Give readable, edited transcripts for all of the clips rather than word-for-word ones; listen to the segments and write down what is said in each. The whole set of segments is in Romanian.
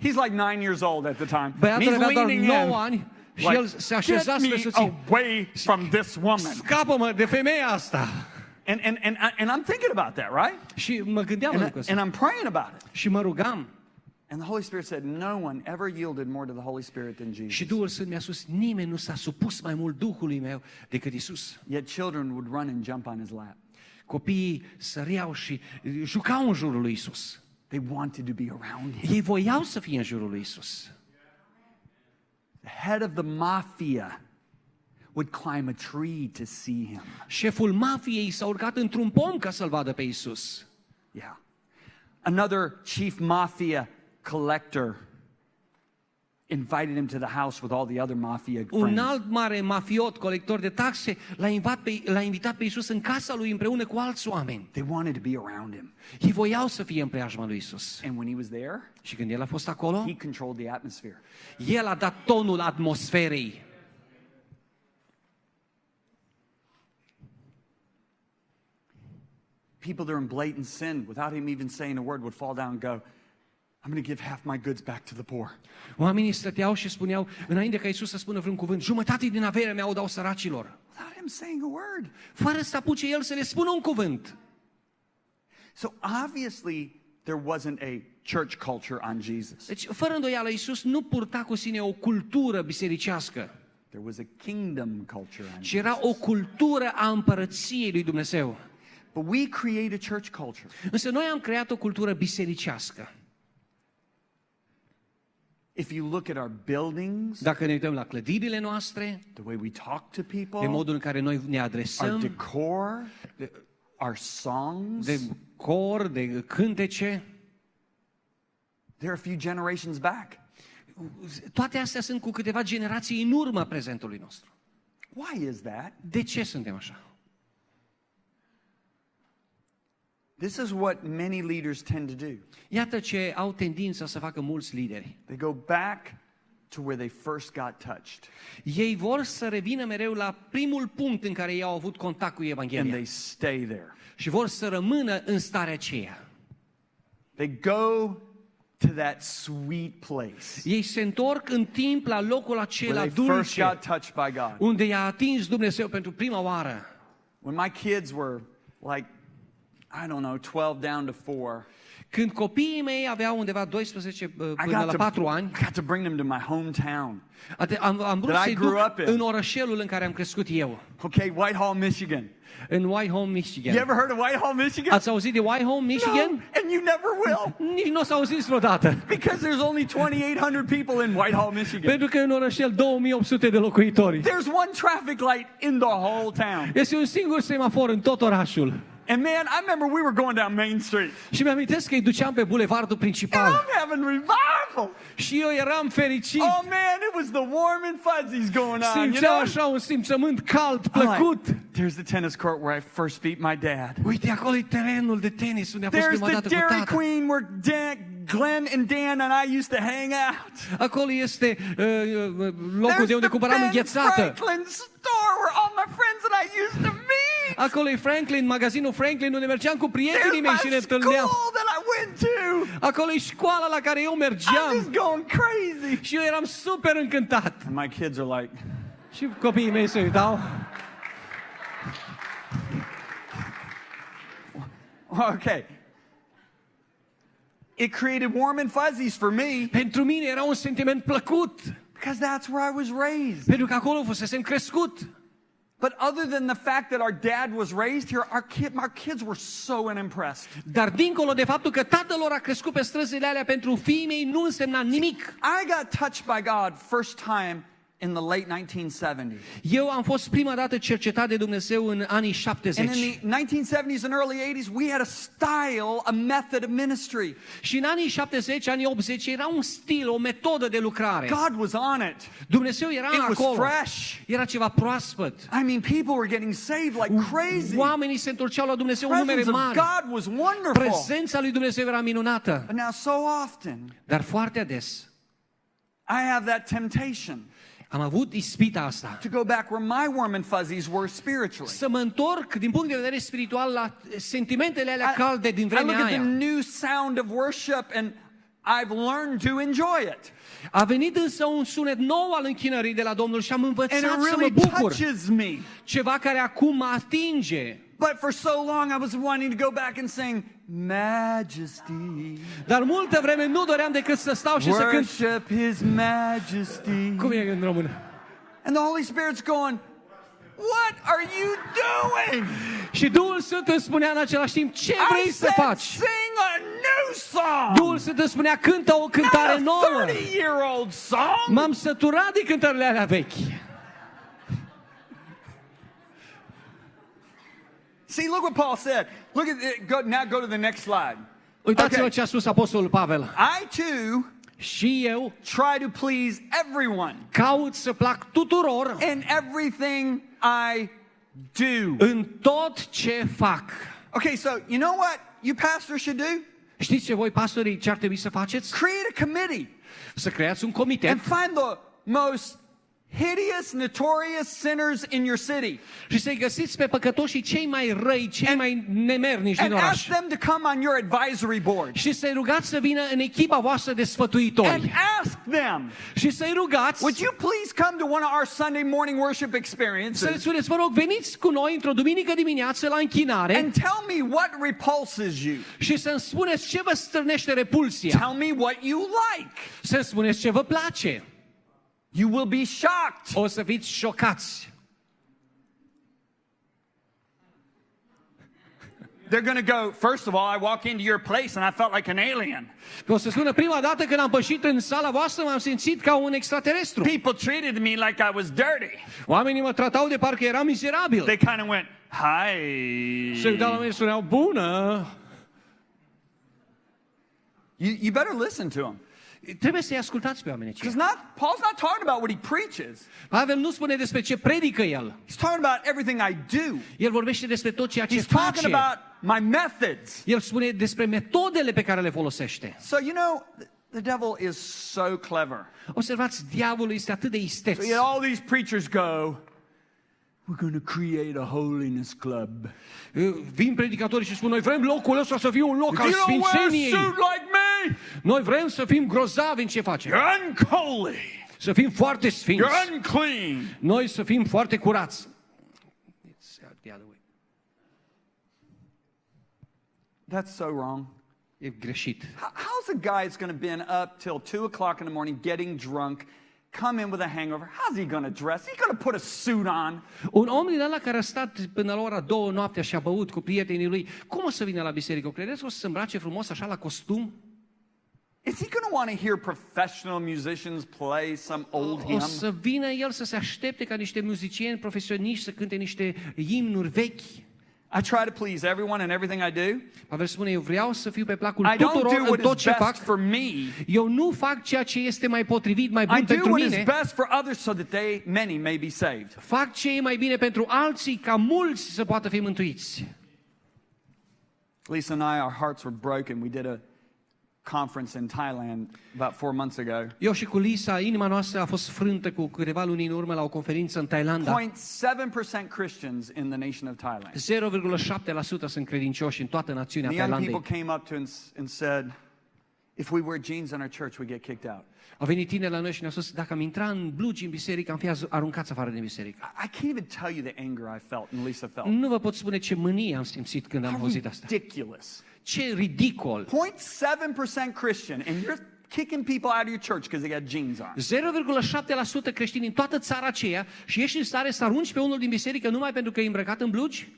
He's like 9 years old at the time. Băiatul He's avea doar leaning 9 in. ani și el se așeza Get spre me soție. away from this woman. Scapă-mă de femeia asta. And I'm thinking about that, right? Și mă gândeam la lucrul ăsta. And I'm praying about it. Și mă rugam. And the Holy Spirit said, no one ever yielded more to the Holy Spirit than Jesus. Și Duhul Sfânt mi-a spus, nimeni nu s-a supus mai mult Duhului meu decât Iisus. Yet children would run and jump on his lap. Copiii săreau și jucau în jurul lui Iisus. They wanted to be around him. Ei voiau să fie în jurul lui Iisus. The head of the mafia would climb a tree to see him. Șeful mafiei s-a urcat într-un pom ca să-l vadă pe Iisus. Yeah. Another chief mafia collector invited him to the house with all the other mafia Un friends. alt mare mafiot, colector de taxe, l-a invitat pe Iisus în casa lui împreună cu alți oameni. They wanted to be around him. Ei voiau să fie în preajma lui Iisus. And when he was there, Și când el a fost acolo, he controlled the atmosphere. el a dat tonul atmosferei. People that are in blatant sin, without him even saying a word, would fall down and go, I'm going to give half my goods back to the poor. Oamenii stăteau și spuneau, înainte ca Iisus să spună vreun cuvânt, jumătate din averea mea o dau săracilor. Without him saying a word. Fără să apuce el să le spună un cuvânt. So obviously there wasn't a church culture on Jesus. Deci, fără îndoială, Iisus nu purta cu sine o cultură bisericească, There was a kingdom culture on ci Jesus. era o cultură a împărăției lui Dumnezeu. But we create a church culture. Însă noi am creat o cultură bisericească. If you look at our buildings, Dacă ne uităm la clădirile noastre, the way we talk to de people, modul în care noi ne our adresăm, decor, our songs, de cor, de cântece, they're a few generations back. toate astea sunt cu câteva generații în urma prezentului nostru. Why is that? De ce suntem așa? This is what many leaders tend to do. Iată ce au tendința să facă mulți lideri. They go back to where they first got touched. Ei vor să revină mereu la primul punct în care ei au avut contact cu And Evanghelia. they stay there. Și vor să rămână în starea aceea. They go to that sweet place Ei se întorc în timp la locul acela where they first dulce, got touched by God. unde i-a atins Dumnezeu pentru prima oară. When my kids were like, I don't know, 12 down to 4, Când copiii mei aveau undeva 12 până la 4 ani, I got to bring them to my hometown. am vrut that I să-i grew duc up in. în orășelul în care am crescut eu, Okay, Whitehall, Michigan. în Whitehall, You Michigan. ever heard of Whitehall, Michigan? Ați auzit de Whitehall, No, Michigan? and you never will. Nici nu o să auziți vreodată. Because there's only 2,800 people in Whitehall, Michigan. Pentru că în orășel 2800 de locuitori. There's one traffic light in the whole town. Este un singur semafor în tot orașul. And man, I remember we were going down Main Street. Și mi-amintesc că îi duceam pe bulevardul And principal. I'm having revival. Și eu eram fericit. Oh man, it was the warm and fuzzies going on, you Simțeam know? așa un simțământ cald, I'm plăcut. like, there's the tennis court where I first beat my dad. Uite, acolo e terenul de tenis unde a fost There's prima the dată cu Dairy tata. Queen where Glenn and Dan and I used to hang out. Acolo este locul There's de unde the cumpăram Ben înghețată. Franklin store where all my friends and I used to meet. Acolo e Franklin, magazinul Franklin, unde mergeam cu prietenii There's mei my și ne school întâlneam. that I went to. Acolo e școala la care eu I'm mergeam. just going crazy. Și eu eram super încântat. And my kids are like, Și copiii mei se uitau. okay. It created warm and fuzzies for me Pentru mine era un sentiment plăcut. because that's where I was raised. Pentru că acolo fusesem crescut. But other than the fact that our dad was raised here, our kids were so unimpressed. Dar dincolo de faptul că tatăl lor a crescut pe străzile alea pentru fiii mei, nu însemna nimic. I got touched by God first time in the late 1970s. Eu am fost prima dată cercetat de Dumnezeu în anii And 70. in the 1970s and early 80s, we had a style, a method of ministry. Și în anii 70, anii 80 era un stil, o metodă de lucrare. God was on it. Dumnezeu era It was acolo. fresh. Era ceva proaspăt. I mean, people were getting saved like crazy. Oamenii se întorceau la Dumnezeu în numere Presence of mari. God was wonderful. Prezența lui Dumnezeu era minunată. But now so often, Dar foarte des I have that temptation am avut ispita asta. to go back where my warm and fuzzies were spiritually. Să mă întorc din punct de vedere spiritual la sentimentele alea calde din I look vremea at the aia. new sound of worship and I've learned to enjoy it. A venit însă un sunet nou al închinării de la Domnul și am And învățat it să mă really bucur. touches me. Ceva care acum mă atinge. But for so long I was wanting to go back and sing Majesty. Dar multă vreme nu doream decât să stau și să cânt. Worship His Majesty. Cum e în română? And the Holy Spirit's going, what are you doing? Și Duhul Sfânt îmi spunea în același timp, ce vrei I să said, faci? sing a new song. Duhul Sfânt îmi spunea, cântă o cântare Not nouă. a 30-year-old song. M-am săturat de cântările alea vechi. See, look what Paul said. Look at it. Now go to the next slide. Uitați-vă Okay. ce a spus Apostolul Pavel. I too Și eu try to please everyone caut să plac tuturor in everything I do. în tot ce fac. Okay, so you know what you pastors should do? Știți ce voi, pastorii, ce ar trebui să faceți? Create a committee Să creați un comitet and find the most hideous, notorious sinners in your city și să-i găsiți pe păcătoșii cei mai răi, cei mai nemernici din and ask oraș. them to come on your advisory board Și să-i rugați să vină în echipa voastră de and sfătuitori. ask them, Și să-i rugați would you please come to one of our Sunday morning worship să le experiences spuneți, vă rog, veniți cu noi într-o duminică dimineață la închinare and tell me what repulses you. și să-mi spuneți ce vă stârnește repulsia. Tell me what you like. Să-mi spuneți ce vă place. You will be shocked. O să fiți șocați. They're going to go, first of all, I walk into your place and I felt like an alien. O să spună, prima dată când am pășit în sala voastră, m-am simțit ca un extraterestru. People treated me like I was dirty. Oamenii mă tratau de parcă eram mizerabil. They kind of went, hi. Se uitau la mine și spuneau, bună! You better listen to him. Trebuie să-i ascultați pe oamenii aceia. Because Paul's not talking about what he preaches. Pavel nu spune despre ce predică el. He's talking about everything I do. El vorbește despre tot ceea ce He's talking face. about my methods. El spune despre metodele pe care le folosește. So, you know, the devil is so clever. Observați, diavolul este atât de isteț. So, all these preachers go, we're going to create a holiness club. Vin predicatorii și spun, noi vrem locul ăsta să fie un loc If al you don't wear a sfințeniei. suit like me, Noi vrem să fim grozavi în ce facem. you're unholy. Să fim foarte sfinți. You're unclean. Noi să fim foarte curați. It's the other way. That's so wrong. E greșit. How's a guy that's going to been up till 2 o'clock in the morning getting drunk, come in with a hangover? How's he going to dress? He's going to put a suit on. Un om din ăla care a stat până la ora 2 noaptea și a băut cu prietenii lui, cum o să vină la biserică? Credeți că o să se îmbrace frumos așa la costum? Is he going to want to hear professional musicians play some old O hymn? să vină el să se aștepte ca niște muzicieni profesioniști să cânte niște imnuri vechi? I try to please everyone in everything I do. Pavel spune, eu vreau să fiu pe placul I don't tuturor do în what tot is ce fac. best for me. Eu nu fac ceea ce este mai potrivit, mai I bun do pentru what is mine. best for others so that many may be saved. Fac ce e mai bine pentru alții, ca mulți să poată fi mântuiți. Lisa and I, our hearts were broken. We did a conference in Thailand about 4 months ago. Eu și cu Lisa, inima noastră a fost frântă cu câteva luni în urmă la o conferință în Thailanda. 0.7% Christians in the nation of Thailand. 0,7% sunt credincioși în toată națiunea The young Thailandei. people came up to us and said, if we wear jeans in our church, we get kicked out. Au venit tineri la noi și ne-au spus, dacă am intrat în blugi în biserică, am fi aruncați afară din biserică. I can't even tell you the anger I felt and Lisa felt. Nu vă pot spune ce mânie am simțit când am How auzit asta. ridiculous. Ce ridicol! 0.7% Christian, and you're kicking people out of your church because they got jeans on. 0,7% creștini în toată țara aceea și ești în stare să arunci pe unul din biserică numai pentru că e îmbrăcat în blugi?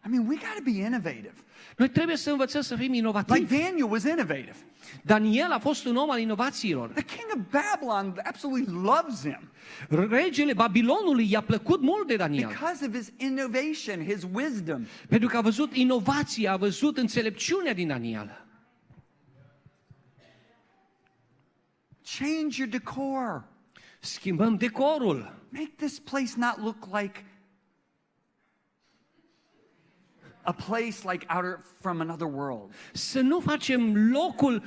I mean, we got to be innovative. Noi trebuie să învățăm să fim Like inovativi. Daniel was innovative. Daniel a fost un om al inovațiilor. The king of Babylon absolutely loves him Regele Babilonului i-a plăcut mult de Daniel. because of his innovation, his wisdom. Pentru că a văzut inovația, a văzut înțelepciunea din Daniel. Change your decor. Schimbăm decorul. Make this place not look like a place like from another world. Să nu facem locul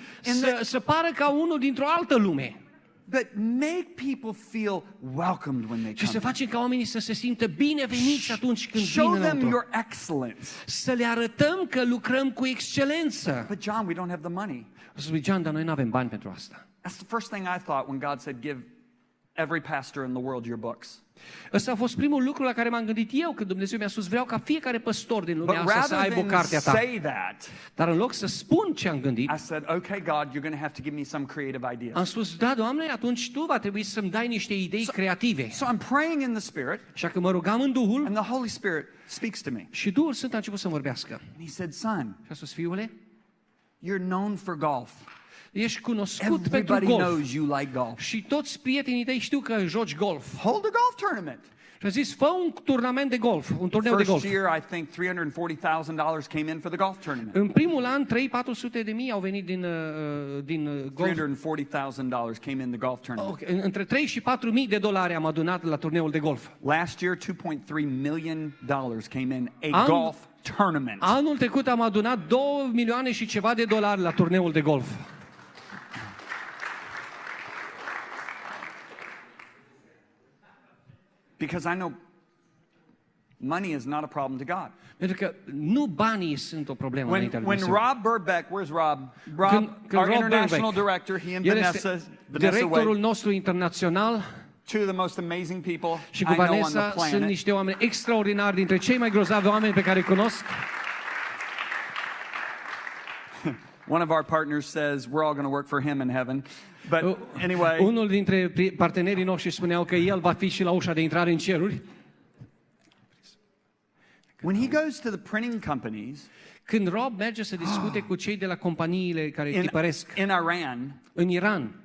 să pară ca unul dintr-o altă lume. But make people feel welcomed when they Și să come. facem ca oamenii să se simtă bineveniți atunci când Show vin them înăuntru. your excellence. Să le arătăm că lucrăm cu excelență. But John, we don't have the money. O să zic, John, dar noi nu avem bani pentru asta. That's the first thing I thought when God said, give every pastor in the world your books. Ăsta a fost primul lucru la care m-am gândit eu când Dumnezeu mi-a spus, vreau ca fiecare păstor din lumea But asta să rather aibă o than carte a ta. say that, Dar în loc să spun ce am gândit, I said, okay, God, you're going to have to give me some creative am ideas. spus, da, Doamne, atunci Tu va trebui să-mi dai niște idei creative. So I'm praying in the Spirit, Așa că mă rugam în Duhul and the Holy Spirit speaks to me. și Duhul Sfânt a început să vorbească. And he said, son, Și a spus, fiule, you're known for golf. ești cunoscut pentru Everybody golf. knows you like golf. Și toți prietenii tăi știu că joci golf. Hold a golf tournament. Și a zis, fă un turnament de golf, un turneu de First golf. year, I think $340,000 came in for the golf tournament. În primul an, 300-400 de mii au venit din golf. $340,000 came in the golf tournament. Okay. Între 3 și 4 mii de dolari am adunat la turneul de golf. Last year, $2.3 million came in a golf tournament. Anul trecut am adunat 2 milioane și ceva de dolari la turneul de golf. Because I know money is not a problem to God. Pentru că nu banii sunt o problemă înaintea lui When Dumnezeu. Rob Burbeck, where's Rob? Rob, Când our Rob international Burbeck, director, he and el Vanessa este Way, directorul nostru internațional two of the most amazing people și I cu know on Vanessa the sunt planet. niște oameni extraordinari, dintre cei mai grozavi oameni pe care îi cunosc. One of our partners says we're all going to work for him in heaven. But anyway, Unul dintre partenerii noștri spuneau că el va fi și la ușa de intrare în ceruri. when he goes to the printing companies Când Rob merge să discute cu cei de la companiile care in tipăresc Iran, în Iran,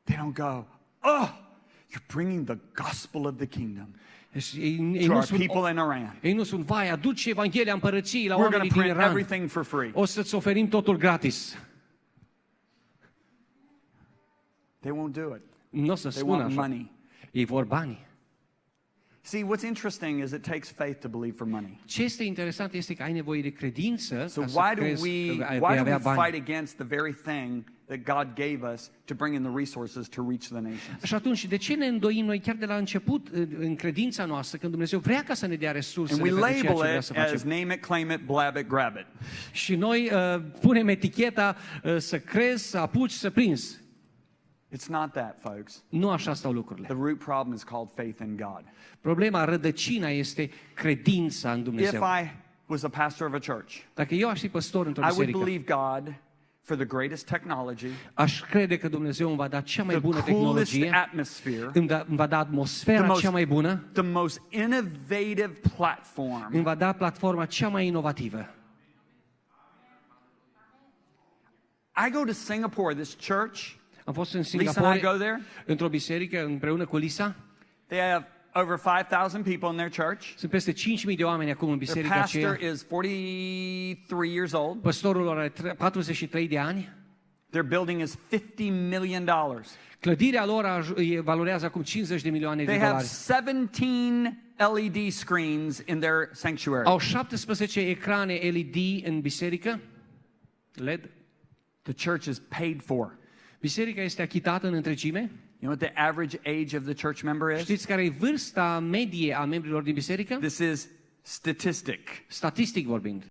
they don't go, oh, you're bringing the gospel of the kingdom deci ei to nu our sunt, people in Iran. ei nu sunt, vai, aduce Evanghelia Împărăției la We're going oamenii to din print Iran. everything for free. O să-ți oferim totul gratis. They won't do it. Nu o să They spună want așa. money. Ei vor bani. See, what's interesting is it takes faith to believe for money. Ce este interesant este că ai nevoie de credință So ca să why do crezi we că vei why do avea we bani. fight against the very thing that God gave us to bring in the resources to reach the nations? Și atunci, de ce ne îndoim noi chiar de la început în credința noastră, când Dumnezeu vrea ca să ne dea And resursele we pentru ceea ce label vrea it să as facem? name it, claim it, blab it, grab it. Și noi punem eticheta să crezi, să apuci, să prinzi. It's not that, folks. Nu așa stau lucrurile. The root problem is called faith in God. Problema, rădăcina este credința în If Dumnezeu. I was a pastor of a church, Dacă eu aș fi păstor într-o I would biserică, believe God for the greatest technology, aș crede că Dumnezeu îmi va da cea mai the bună coolest tehnologie, atmosphere, îmi va da atmosfera most- cea mai bună, the most innovative platform. îmi va da platforma cea mai inovativă. I go to Singapore, this church, Am fost în Lisa and I Singapore, go there. într-o biserică, împreună cu Lisa. They have over 5,000 people in their church. Sunt peste 5.000 de oameni acum în Their biserica aceea. pastor is 43 years old. Păstorul lor are 43 de ani. Their building is $50 million. Clădirea lor valorează acum 50 de milioane de They have dolari. 17 LED screens in their sanctuary. Au 17 ecrane LED în biserică. LED. The church is paid for. Biserica este achitată în întregime. You know what the average age of the church member is? Știți care e vârsta medie a membrilor din biserică? This is statistic. Statistic vorbind.